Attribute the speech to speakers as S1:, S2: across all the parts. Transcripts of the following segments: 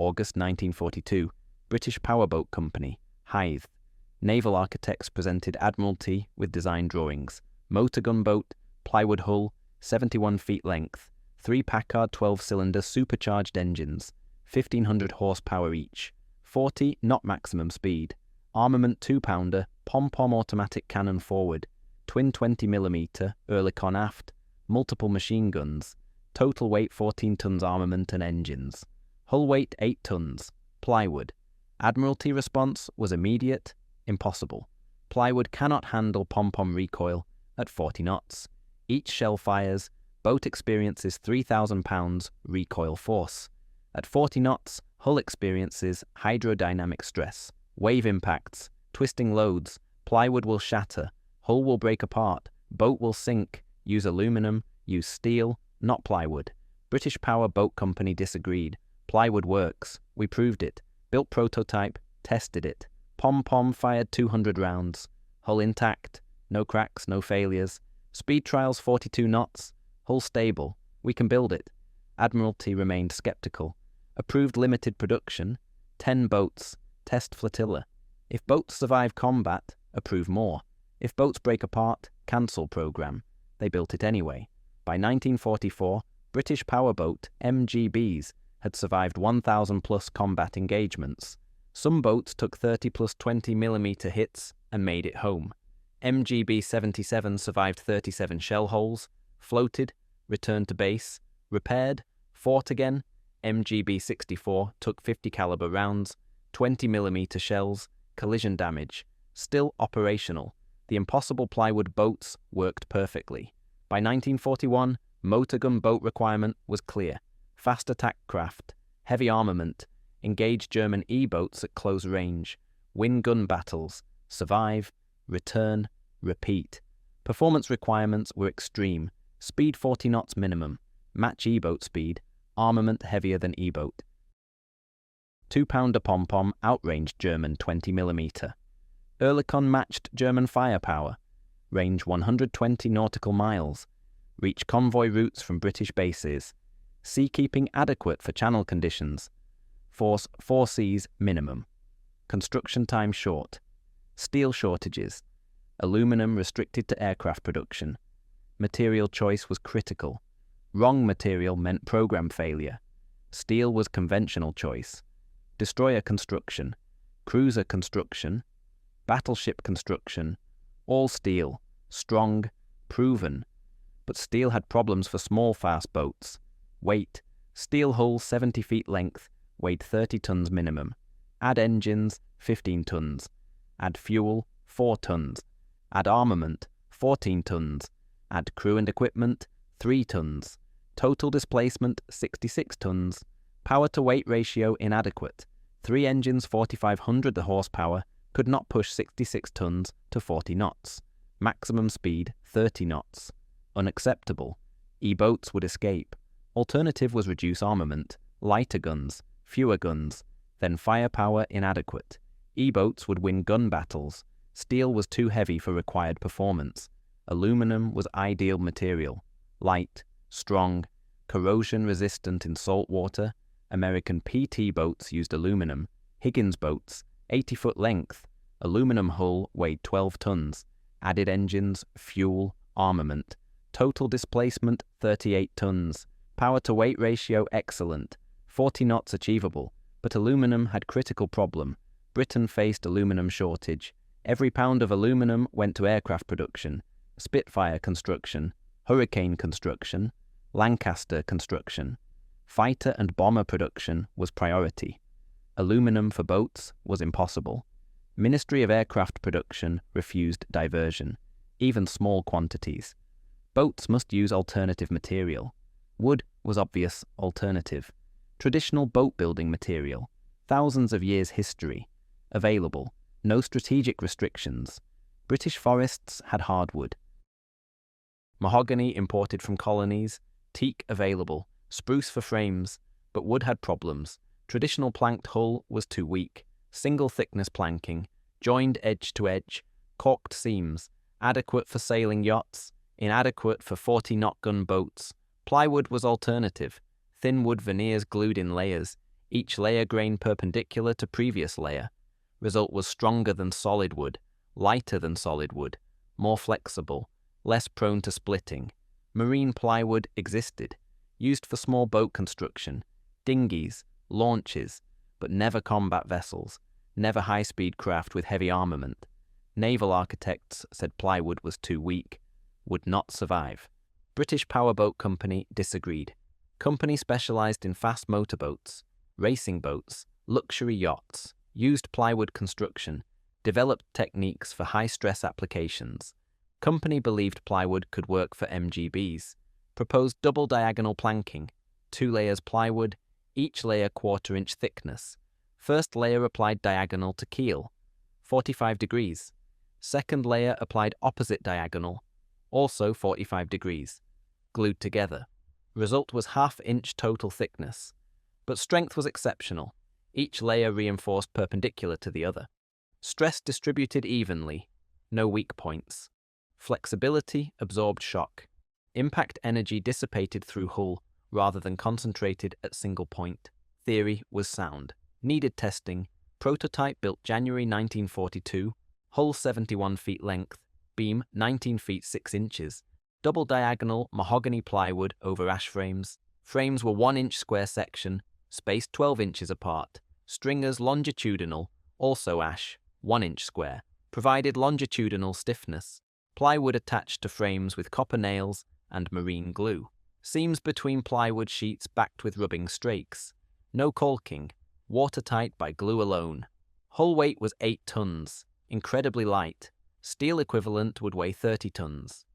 S1: August 1942, British Powerboat Company, Hythe. Naval architects presented Admiralty with design drawings. Motor gun boat, plywood hull, 71 feet length, 3 Packard 12-cylinder supercharged engines, 1,500 horsepower each, 40 knot maximum speed, armament 2-pounder, pom-pom automatic cannon forward, twin 20mm Oerlikon aft, multiple machine guns, total weight 14 tons armament and engines, hull weight 8 tons, plywood. Admiralty response was immediate, impossible. Plywood cannot handle pom-pom recoil at 40 knots. Each shell fires, boat experiences 3,000 pounds recoil force. At 40 knots, hull experiences hydrodynamic stress, wave impacts, twisting loads, plywood will shatter, hull will break apart, boat will sink, use aluminum, use steel, not plywood. British Power Boat Company disagreed. Plywood works. We proved it. Built prototype, tested it. Pom-pom fired 200 rounds. Hull intact. No cracks, no failures. Speed trials 42 knots. Hull stable. We can build it. Admiralty remained skeptical. Approved limited production. 10 boats. Test flotilla. If boats survive combat, approve more. If boats break apart, cancel program. They built it anyway. By 1944, British powerboat MGBs had survived 1,000 plus combat engagements. Some boats took 30 plus 20mm hits and made it home. MGB 77 survived 37 shell holes, floated, returned to base, repaired, fought again. MGB 64 took 50 caliber rounds, 20mm shells, collision damage, still operational. The impossible plywood boats worked perfectly. By 1941, motor gun boat requirement was clear. Fast attack craft, heavy armament, engage German E-boats at close range, win gun battles, survive, return, repeat. Performance requirements were extreme. Speed 40 knots minimum, match E-boat speed, armament heavier than E-boat. 2-pounder pom-pom outranged German 20mm. Oerlikon matched German firepower, range 120 nautical miles, reach convoy routes from British bases, seakeeping adequate for channel conditions, force 4 seas minimum, construction time short, steel shortages, aluminum restricted to aircraft production, material choice was critical, wrong material meant program failure, steel was conventional choice, destroyer construction, cruiser construction, battleship construction, all steel, strong, proven, but steel had problems for small fast boats. Weight, steel hull 70 feet length, weighed 30 tons minimum. Add engines, 15 tons. Add fuel, 4 tons. Add armament, 14 tons. Add crew and equipment, 3 tons. Total displacement, 66 tons. Power to weight ratio inadequate. 3 engines 4,500 horsepower could not push 66 tons to 40 knots. Maximum speed 30 knots. Unacceptable. E-boats would escape. Alternative was reduce armament, lighter guns, fewer guns, then firepower inadequate. E-boats would win gun battles. Steel was too heavy for required performance. Aluminum was ideal material. Light, strong, corrosion resistant in salt water. American PT boats used aluminum. Higgins boats, 80-foot length. Aluminum hull weighed 12 tons. Added engines, fuel, armament. Total displacement 38 tons. Power to weight ratio excellent. 40 knots achievable. But aluminum had critical problem. Britain faced aluminum shortage. Every pound of aluminum went to aircraft production, Spitfire construction, Hurricane construction, Lancaster construction. Fighter and bomber production was priority. Aluminum for boats was impossible. Ministry of Aircraft Production refused diversion, even small quantities. Boats must use alternative material. Wood was obvious alternative. Traditional boat building material. Thousands of years history. Available. No strategic restrictions. British forests had hardwood. Mahogany imported from colonies. Teak available. Spruce for frames. But wood had problems. Traditional planked hull was too weak. Single thickness planking. Joined edge to edge. Caulked seams. Adequate for sailing yachts. Inadequate for 40-knot gun boats. Plywood was alternative. Thin wood veneers glued in layers. each layer grain perpendicular to previous layer. Result was stronger than solid wood, lighter than solid wood, more flexible, less prone to splitting. Marine plywood existed, used for small boat construction, dinghies, launches, but never combat vessels, never high-speed craft with heavy armament. Naval architects said plywood was too weak, would not survive. British Powerboat Company disagreed. Company specialized in fast motorboats, racing boats, luxury yachts, used plywood construction, developed techniques for high-stress applications. Company believed plywood could work for MGBs, proposed double diagonal planking, 2 layers plywood, each layer 1/4 inch thickness. First layer applied diagonal to keel, 45 degrees. Second layer applied opposite diagonal, also 45 degrees, glued together. Result was 1/2 inch total thickness, but strength was exceptional. Each layer reinforced perpendicular to the other. Stress distributed evenly, no weak points. Flexibility absorbed shock. Impact energy dissipated through hull rather than concentrated at single point. Theory was sound. Needed testing. Prototype built January 1942. Hull 71 feet length. Beam 19 feet 6 inches. Double diagonal mahogany plywood over ash frames. Frames were 1 inch square section, spaced 12 inches apart. Stringers longitudinal, also ash, 1 inch square. Provided longitudinal stiffness. Plywood attached to frames with copper nails and marine glue. Seams between plywood sheets backed with rubbing strakes. No caulking. Watertight by glue alone. Hull weight was 8 tons. Incredibly light. Steel equivalent would weigh 30 tons.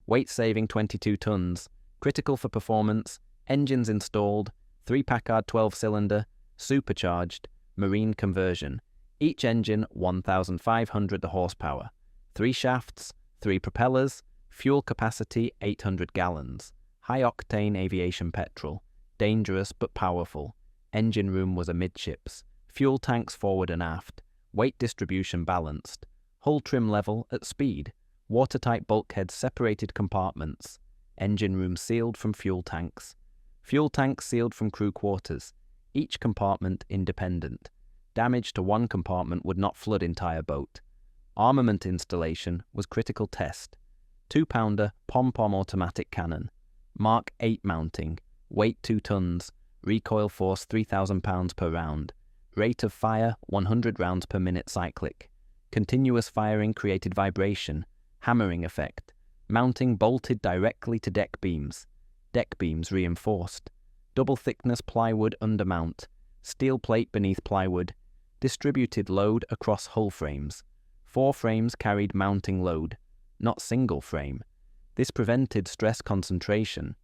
S1: Weight saving 22 tons. Critical for performance. Engines installed. 3 Packard 12-cylinder. Supercharged. Marine conversion. Each engine 1,500 horsepower. 3 shafts. 3 propellers. Fuel capacity 800 gallons. High-octane aviation petrol. Dangerous but powerful. Engine room was amidships. Fuel tanks forward and aft. Weight distribution balanced. Hull trim level at speed. Watertight bulkheads separated compartments. Engine room sealed from fuel tanks. Fuel tanks sealed from crew quarters. Each compartment independent. Damage to one compartment would not flood entire boat. Armament installation was critical test. 2-pounder pom-pom automatic cannon. Mark 8 mounting. Weight 2 tons. Recoil force 3,000 pounds per round. Rate of fire 100 rounds per minute cyclic. Continuous firing created vibration. Hammering effect. Mounting bolted directly to deck beams. Deck beams reinforced. Double thickness plywood undermount. Steel plate beneath plywood. Distributed load across hull frames. 4 frames carried mounting load, not single frame. This prevented stress concentration.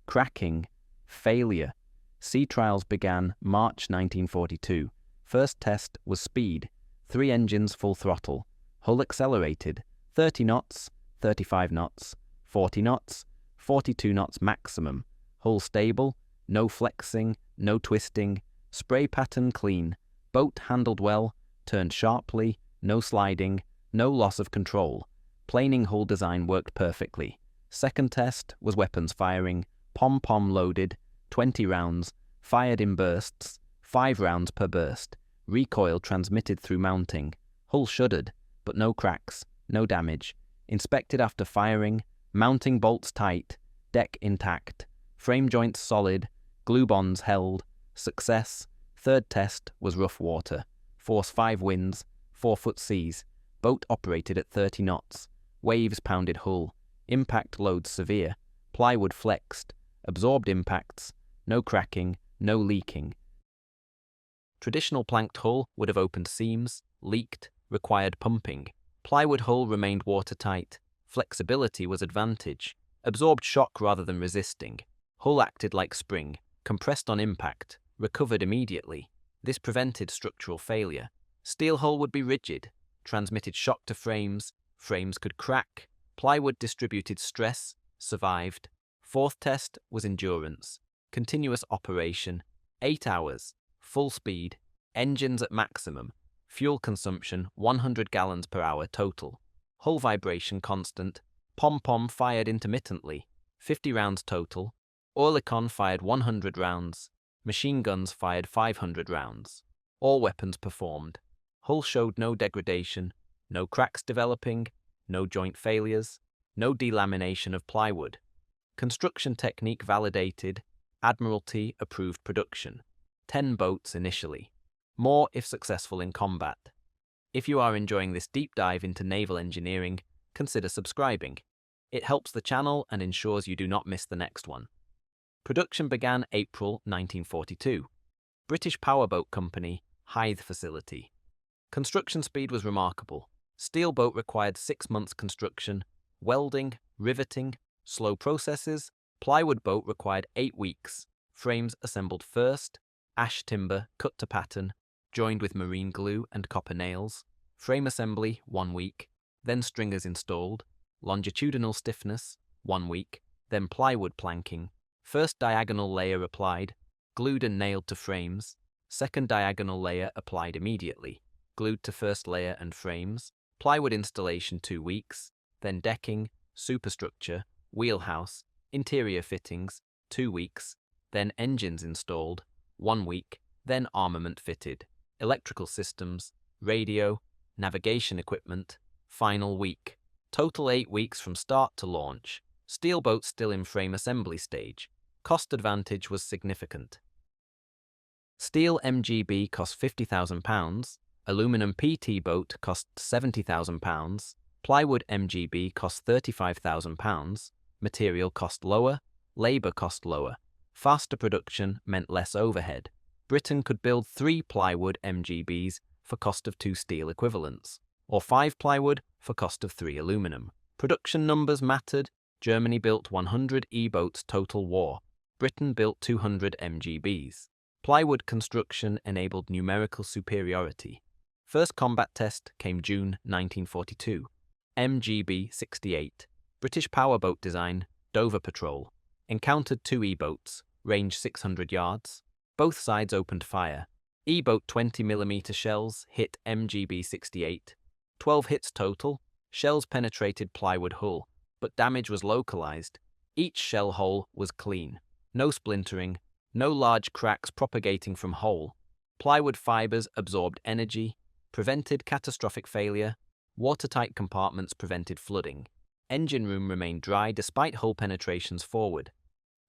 S1: Cracking. Failure. Sea trials began March 1942. First test was speed. 3 engines full throttle. Hull accelerated. 30 knots, 35 knots, 40 knots, 42 knots maximum. Hull stable. No flexing, no twisting. Spray pattern clean. Boat handled well. Turned sharply. No sliding. No loss of control. Planing hull design worked perfectly. Second test was weapons firing. Pom-pom loaded. 20 rounds. Fired in bursts. 5 rounds per burst. Recoil transmitted through mounting. Hull shuddered, but no cracks. No damage. Inspected after firing. Mounting bolts tight. Deck intact. Frame joints solid. Glue bonds held. Success. Third test was rough water. Force 5 winds. 4-foot seas. Boat operated at 30 knots. Waves pounded hull. Impact loads severe. Plywood flexed. Absorbed impacts. No cracking. No leaking. Traditional planked hull would have opened seams, leaked, required pumping. Plywood hull remained watertight. Flexibility was advantage. Absorbed shock rather than resisting. Hull acted like spring. Compressed on impact. Recovered immediately. This prevented structural failure. Steel hull would be rigid. Transmitted shock to frames. Frames could crack. Plywood distributed stress. Survived. Fourth test was endurance. Continuous operation. 8 hours. Full speed. Engines at maximum. Fuel consumption 100 gallons per hour total. Hull vibration constant. Pom-pom fired intermittently. 50 rounds total. Oerlikon fired 100 rounds. Machine guns fired 500 rounds. All weapons performed. Hull showed no degradation, no cracks developing, no joint failures, no delamination of plywood. Construction technique validated. Admiralty approved production. 10 boats initially. More if successful in combat. If you are enjoying this deep dive into naval engineering, consider subscribing. It helps the channel and ensures you do not miss the next one. Production began April 1942. British Powerboat Company, Hythe facility. Construction speed was remarkable. Steel boat required 6 months construction, welding, riveting, slow processes. Plywood boat required 8 weeks. Frames assembled first, ash timber cut to pattern, joined with marine glue and copper nails. Frame assembly 1 week, then stringers installed. Longitudinal stiffness 1 week, then plywood planking. First diagonal layer applied, glued and nailed to frames. Second diagonal layer applied immediately, glued to first layer and frames. Plywood installation 2 weeks, then decking, superstructure, wheelhouse, interior fittings 2 weeks, then engines installed 1 week, then armament fitted, electrical systems, radio, navigation equipment, final week. Total 8 weeks from start to launch. Steel boat still in frame assembly stage. Cost advantage was significant. Steel MGB cost £50,000, aluminum PT boat cost £70,000, plywood MGB cost £35,000, material cost lower, labour cost lower. Faster production meant less overhead. Britain could build 3 plywood MGBs for cost of 2 steel equivalents, or 5 plywood for cost of 3 aluminum. Production numbers mattered. Germany built 100 E-boats total war. Britain built 200 MGBs. Plywood construction enabled numerical superiority. First combat test came June 1942. MGB 68. British powerboat design, Dover Patrol. Encountered 2 E-boats, range 600 yards. Both sides opened fire. E-boat 20mm shells hit MGB 68. 12 hits total. Shells penetrated plywood hull, but damage was localized. Each shell hole was clean. No splintering, no large cracks propagating from hole. Plywood fibers absorbed energy, prevented catastrophic failure. Watertight compartments prevented flooding. Engine room remained dry despite hull penetrations forward.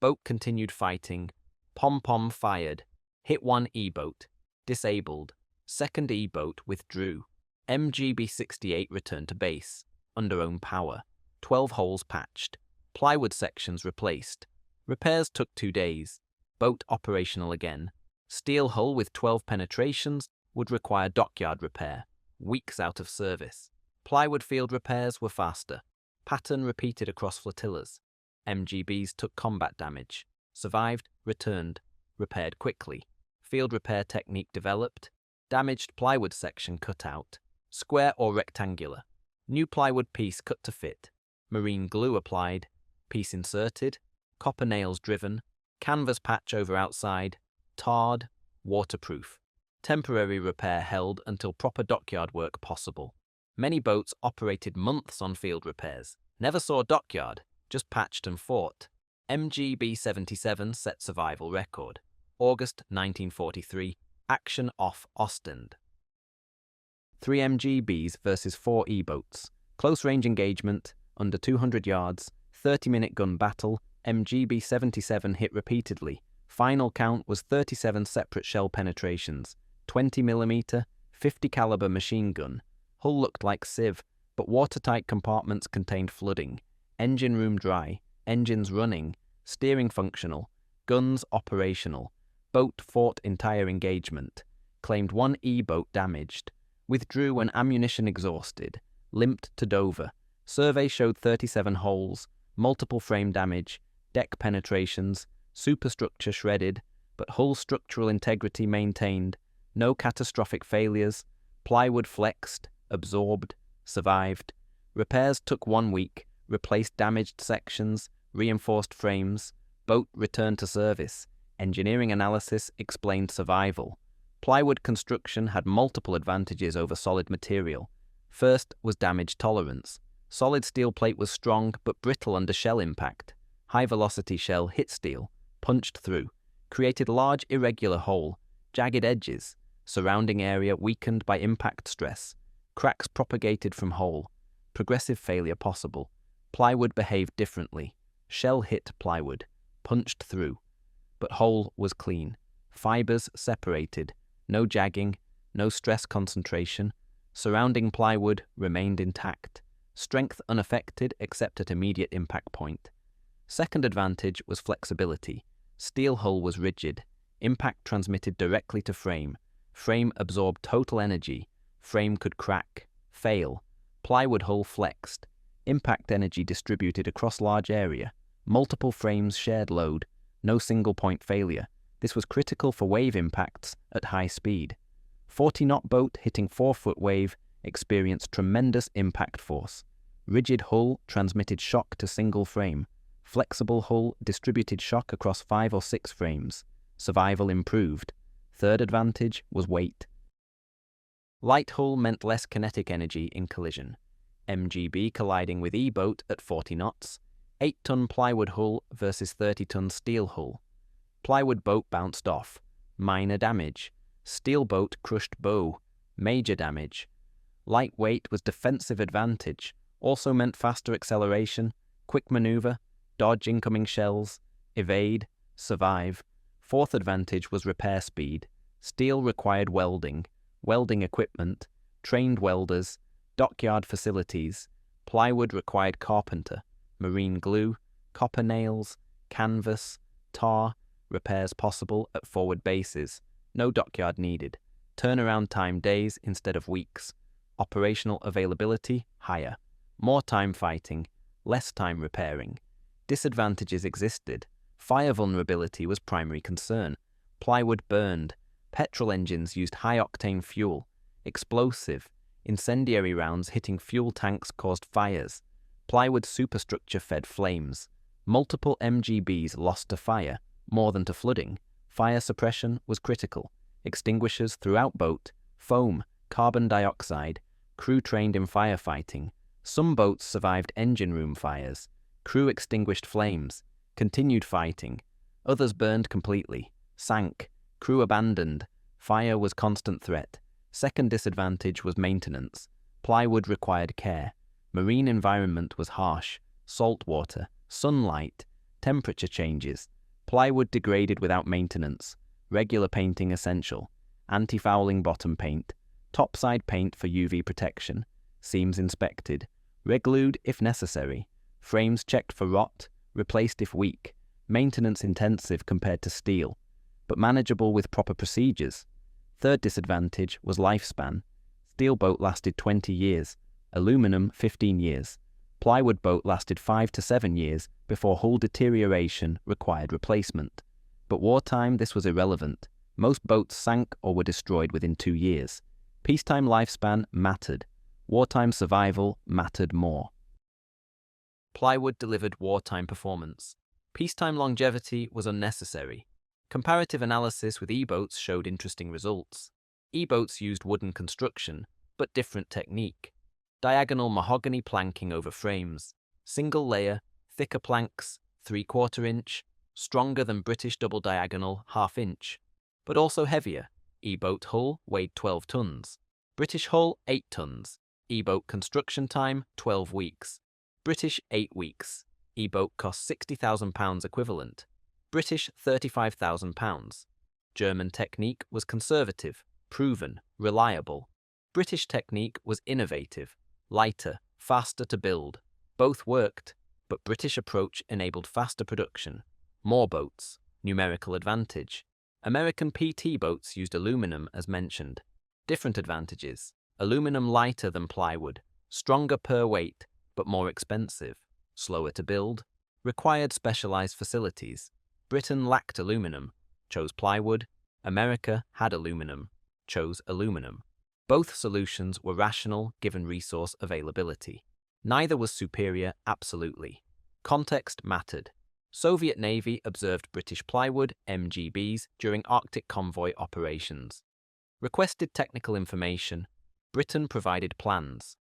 S1: Boat continued fighting. Pom-pom fired. Hit 1 E-boat. Disabled. Second E-boat withdrew. MGB 68 returned to base. Under own power. 12 holes patched. Plywood sections replaced. Repairs took 2 days. Boat operational again. Steel hull with 12 penetrations would require dockyard repair. Weeks out of service. Plywood field repairs were faster. Pattern repeated across flotillas. MGBs took combat damage. Survived, returned, repaired quickly. Field repair technique developed. Damaged plywood section cut out. Square or rectangular. New plywood piece cut to fit. Marine glue applied. Piece inserted. Copper nails driven. Canvas patch over outside. Tarred. Waterproof. Temporary repair held until proper dockyard work possible. Many boats operated months on field repairs. Never saw dockyard, just patched and fought. MGB 77 set survival record. August 1943. Action off Ostend. 3 MGBs versus 4 E-boats. Close range engagement, under 200 yards, 30-minute gun battle. MGB 77 hit repeatedly. Final count was 37 separate shell penetrations. 20mm, 50 caliber machine gun. Hull looked like sieve, but watertight compartments contained flooding. Engine room dry, engines running, steering functional, guns operational. Boat fought entire engagement. Claimed 1 E-boat damaged. Withdrew when ammunition exhausted. Limped to Dover. Survey showed 37 holes, multiple frame damage, deck penetrations, superstructure shredded, but hull structural integrity maintained. No catastrophic failures. Plywood flexed, absorbed, survived. Repairs took 1 week, replaced damaged sections, reinforced frames. Boat returned to service. Engineering analysis explained survival. Plywood construction had multiple advantages over solid material. First was damage tolerance. Solid steel plate was strong but brittle under shell impact. High-velocity shell hit steel, punched through. created large irregular hole, jagged edges, surrounding area weakened by impact stress, cracks propagated from hole, progressive failure possible. Plywood behaved differently. Shell hit plywood, punched through, but hole was clean. Fibers separated, no jagging, no stress concentration. Surrounding plywood remained intact. Strength unaffected except at immediate impact point. Second advantage was flexibility. Steel hull was rigid. Impact transmitted directly to frame. Frame absorbed total energy. Frame could crack, fail. Plywood hull flexed. Impact energy distributed across large area. Multiple frames shared load. No single point failure. This was critical for wave impacts at high speed. 40-knot boat hitting 4-foot wave experienced tremendous impact force. Rigid hull transmitted shock to single frame. Flexible hull distributed shock across 5 or 6 frames. Survival improved. Third advantage was weight. Light hull meant less kinetic energy in collision. MGB colliding with E-boat at 40 knots. 8-ton plywood hull versus 30-ton steel hull. Plywood boat bounced off. Minor damage. Steel boat crushed bow. Major damage. Lightweight was defensive advantage. Also meant faster acceleration, quick maneuver, dodge incoming shells, evade, survive. Fourth advantage was repair speed. Steel required welding equipment, trained welders, dockyard facilities. Plywood required carpenter, marine glue, copper nails, canvas, tar, repairs possible at forward bases. No dockyard needed. Turnaround time days instead of weeks. Operational availability higher. More time fighting, less time repairing. Disadvantages existed. Fire vulnerability was primary concern. Plywood burned. Petrol engines used high-octane fuel. Explosive. Incendiary rounds hitting fuel tanks caused fires. Plywood superstructure fed flames. Multiple MGBs lost to fire, more than to flooding. Fire suppression was critical. Extinguishers throughout boat. Foam. Carbon dioxide. Crew trained in firefighting. Some boats survived engine room fires. Crew extinguished flames. Continued fighting. Others burned completely. Sank. Crew abandoned. Fire was constant threat. Second disadvantage was maintenance. Plywood required care. Marine environment was harsh. Salt water. Sunlight. Temperature changes. Plywood degraded without maintenance. Regular painting essential. Anti-fouling bottom paint. Topside paint for UV protection. Seams inspected. Reglued if necessary. Frames checked for rot. Replaced if weak. Maintenance intensive compared to steel, but manageable with proper procedures. Third disadvantage was lifespan. Steel boat lasted 20 years. Aluminum 15 years. Plywood boat lasted 5 to 7 years before hull deterioration required replacement. But wartime this was irrelevant. Most boats sank or were destroyed within 2 years. Peacetime lifespan mattered. Wartime survival mattered more. Plywood delivered wartime performance. Peacetime longevity was unnecessary. Comparative analysis with E-boats showed interesting results. E-boats used wooden construction, but different technique. Diagonal mahogany planking over frames. Single layer, thicker planks, 3/4 inch, stronger than British double diagonal, 1/2 inch, but also heavier. E-boat hull weighed 12 tons. British hull 8 tons. E-boat construction time 12 weeks. British 8 weeks. E-boat cost £60,000 equivalent. British £35,000. German technique was conservative, proven, reliable. British technique was innovative, lighter, faster to build. Both worked, but British approach enabled faster production. More boats, numerical advantage. American PT boats used aluminum as mentioned. Different advantages. Aluminum lighter than plywood, stronger per weight, but more expensive. Slower to build. Required specialized facilities. Britain lacked aluminum, chose plywood. America had aluminum, chose aluminum. Both solutions were rational given resource availability. Neither was superior absolutely. Context mattered. Soviet Navy observed British plywood MGBs during Arctic convoy operations. Requested technical information. Britain provided plans.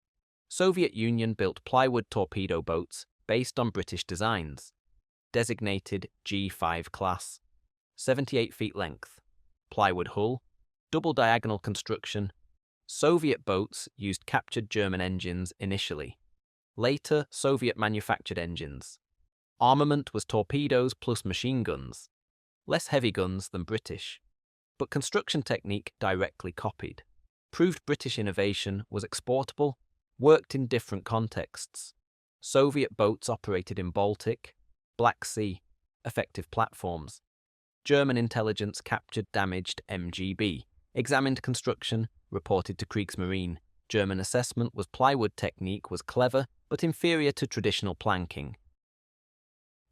S1: Soviet Union built plywood torpedo boats based on British designs. Designated G5 class. 78 feet length. Plywood hull, double diagonal construction. Soviet boats used captured German engines initially. Later, Soviet-manufactured engines. Armament was torpedoes plus machine guns. Less heavy guns than British, but construction technique directly copied. Proved British innovation was exportable, worked in different contexts. Soviet boats operated in Baltic, Black Sea, effective platforms. German intelligence captured damaged MGB, examined construction, reported to Kriegsmarine. German assessment was plywood technique was clever, but inferior to traditional planking.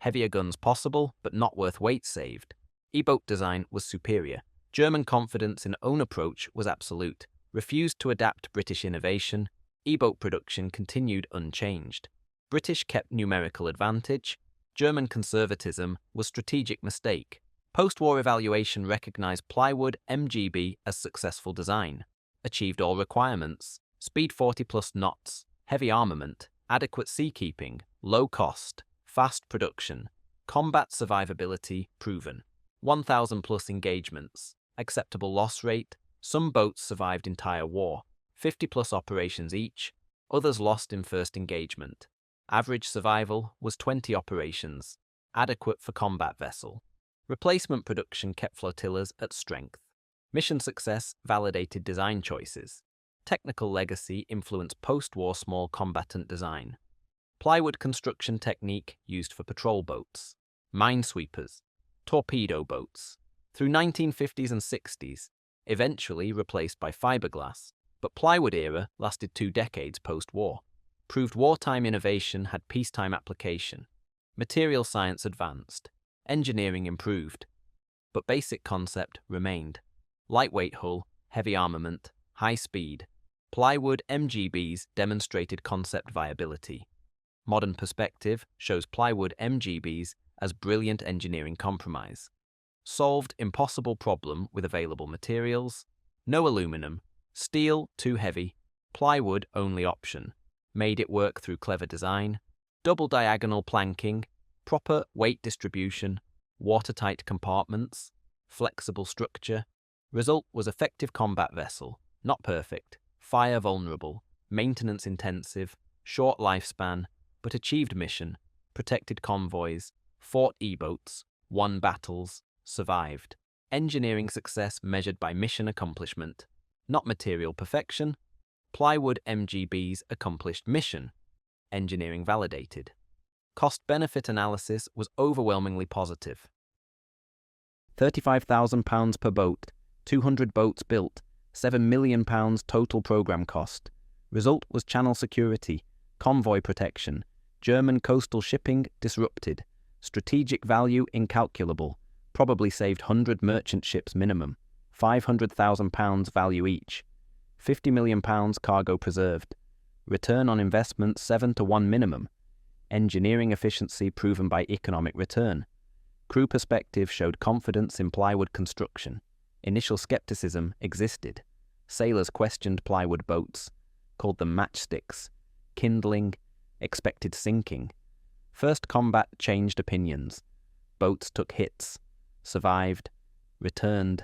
S1: Heavier guns possible, but not worth weight saved. E-boat design was superior. German confidence in own approach was absolute. Refused to adapt British innovation. E-boat production continued unchanged. British kept numerical advantage. German conservatism was strategic mistake. Post-war evaluation recognized plywood MGB as successful design. Achieved all requirements. Speed 40+ knots. Heavy armament. Adequate seakeeping. Low cost. Fast production. Combat survivability proven. 1,000+ engagements. Acceptable loss rate. Some boats survived entire war. 50+ operations each. Others lost in first engagement. Average survival was 20 operations. Adequate for combat vessel. Replacement production kept flotillas at strength. Mission success validated design choices. Technical legacy influenced post-war small combatant design. Plywood construction technique used for patrol boats. Minesweepers. Torpedo boats. Through 1950s and 60s, eventually replaced by fiberglass, but plywood era lasted 2 decades post-war. Proved wartime innovation had peacetime application. Material science advanced. Engineering improved. But basic concept remained. Lightweight hull, heavy armament, high speed. Plywood MGBs demonstrated concept viability. Modern perspective shows plywood MGBs as brilliant engineering compromise. Solved impossible problem with available materials. No aluminum. Steel too heavy. Plywood only option. Made it work through clever design. Double diagonal planking. Proper weight distribution. Watertight compartments. Flexible structure. Result was effective combat vessel. Not perfect. Fire vulnerable. Maintenance intensive. Short lifespan. But achieved mission. Protected convoys. Fought E-boats. Won battles. Survived. Engineering success measured by mission accomplishment. Not material perfection. Plywood MGBs accomplished mission. Engineering validated. Cost-benefit analysis was overwhelmingly positive. £35,000 per boat, 200 boats built, £7 million total program cost. Result was channel security, convoy protection, German coastal shipping disrupted, strategic value incalculable, probably saved 100 merchant ships minimum, £500,000 value each, £50 million cargo preserved, return on investment 7 to 1 minimum, engineering efficiency proven by economic return. Crew perspective showed confidence in plywood construction. Initial skepticism existed. Sailors questioned plywood boats, called them matchsticks, kindling, expected sinking. First combat changed opinions. Boats took hits, survived, returned.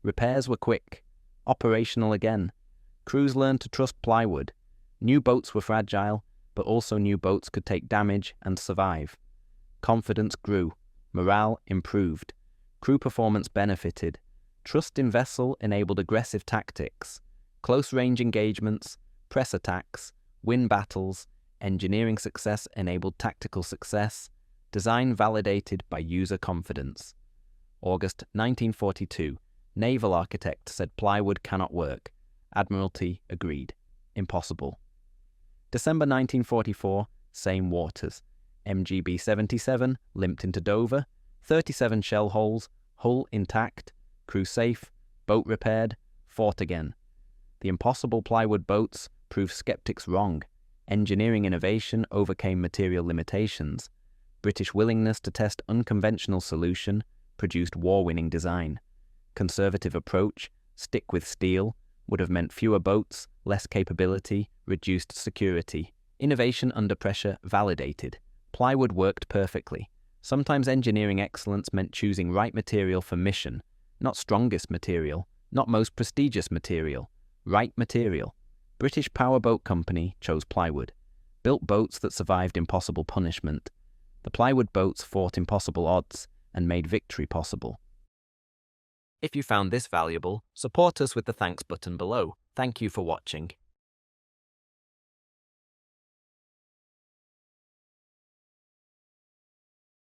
S1: Repairs were quick, operational again. Crews learned to trust plywood. New boats were fragile, but also new boats could take damage and survive. Confidence grew, morale improved, crew performance benefited, trust in vessel enabled aggressive tactics, close-range engagements, press attacks, win battles, engineering success enabled tactical success, design validated by user confidence. August 1942, Naval architect said plywood cannot work. Admiralty agreed. Impossible. December 1944, same waters. MGB 77 limped into Dover, 37 shell holes, hull intact, crew safe, boat repaired, fought again. The impossible plywood boats proved skeptics wrong. Engineering innovation overcame material limitations. British willingness to test unconventional solution produced war-winning design. Conservative approach, stick with steel, would have meant fewer boats, less capability, reduced security. Innovation under pressure validated. Plywood worked perfectly. Sometimes engineering excellence meant choosing right material for mission, not strongest material, not most prestigious material, right material. British Powerboat Company chose plywood, built boats that survived impossible punishment. The plywood boats fought impossible odds and made victory possible. If you found this valuable, support us with the thanks button below. Thank you for watching.